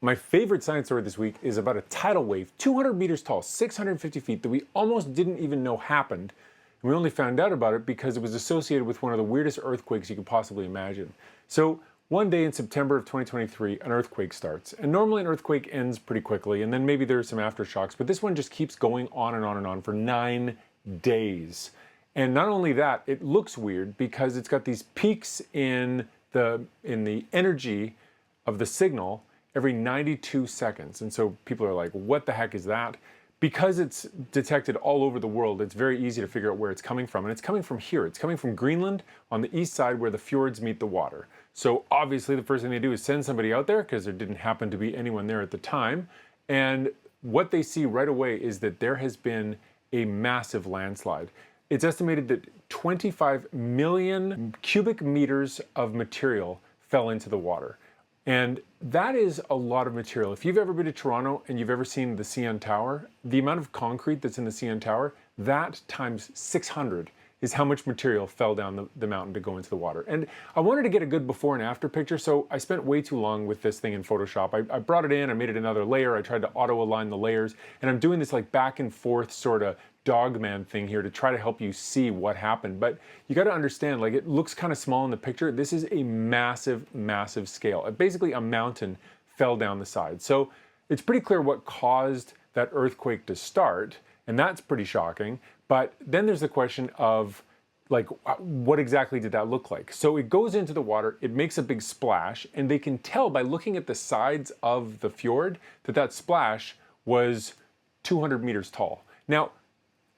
My favorite science story this week is about a tidal wave, 200 meters tall, 650 feet, that we almost didn't even know happened. And we only found out about it because it was associated with one of the weirdest earthquakes you could possibly imagine. So one day in September of 2023, an earthquake starts. And normally an earthquake ends pretty quickly, and then maybe there's some aftershocks, but this one just keeps going on and on and on for 9 days. And not only that, it looks weird because it's got these peaks in the energy of the signal every 92 seconds. And so people are like, what the heck is that? Because it's detected all over the world, it's very easy to figure out where it's coming from. And it's coming from here. It's coming from Greenland on the east side where the fjords meet the water. So obviously the first thing they do is send somebody out there because there didn't happen to be anyone there at the time. And what they see right away is that there has been a massive landslide. It's estimated that 25 million cubic meters of material fell into the water. And that is a lot of material. If you've ever been to Toronto and you've ever seen the CN Tower, the amount of concrete that's in the CN Tower, that times 600 is how much material fell down the mountain to go into the water. And I wanted to get a good before and after picture, so I spent way too long with this thing in Photoshop. I brought it in, I made it another layer, I tried to auto-align the layers, and I'm doing this like back and forth sort of dogman thing here to try to help you see what happened. But you got to understand, like, it looks kind of small in the picture. This is a massive, massive scale. Basically a mountain fell down the side. So it's pretty clear what caused that earthquake to start, and that's pretty shocking. But then there's the question of, like, what exactly did that look like? So it goes into the water, it makes a big splash, and they can tell by looking at the sides of the fjord that that splash was 200 meters tall. Now,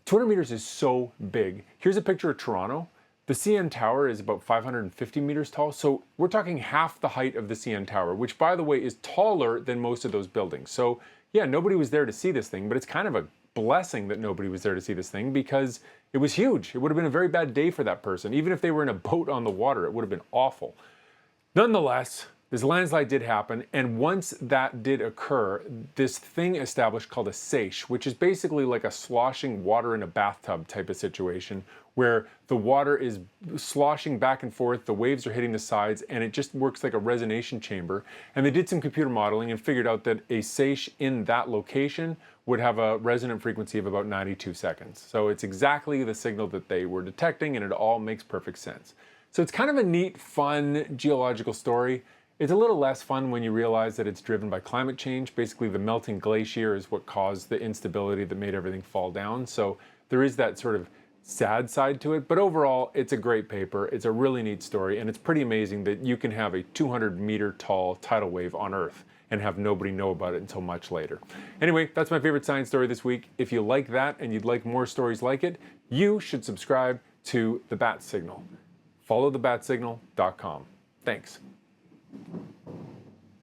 200 meters is so big. Here's a picture of Toronto. The CN Tower is about 550 meters tall, so we're talking half the height of the CN Tower, which, by the way, is taller than most of those buildings. So yeah, nobody was there to see this thing, but it's kind of a blessing that nobody was there to see this thing because it was huge. It would have been a very bad day for that person. Even if they were in a boat on the water, it would have been awful. Nonetheless, this landslide did happen, and once that did occur, this thing established called a seiche, which is basically like a sloshing water in a bathtub type of situation, where the water is sloshing back and forth, the waves are hitting the sides, and it just works like a resonation chamber. And they did some computer modeling and figured out that a seiche in that location would have a resonant frequency of about 92 seconds. So it's exactly the signal that they were detecting, and it all makes perfect sense. So it's kind of a neat, fun geological story. It's a little less fun when you realize that it's driven by climate change. Basically, the melting glacier is what caused the instability that made everything fall down. So there is that sort of sad side to it, but overall, it's a great paper. It's a really neat story, and it's pretty amazing that you can have a 200-meter tall tidal wave on Earth and have nobody know about it until much later. Anyway, that's my favorite science story this week. If you like that and you'd like more stories like it, you should subscribe to The Bat Signal. Followthebatsignal.com. Thanks.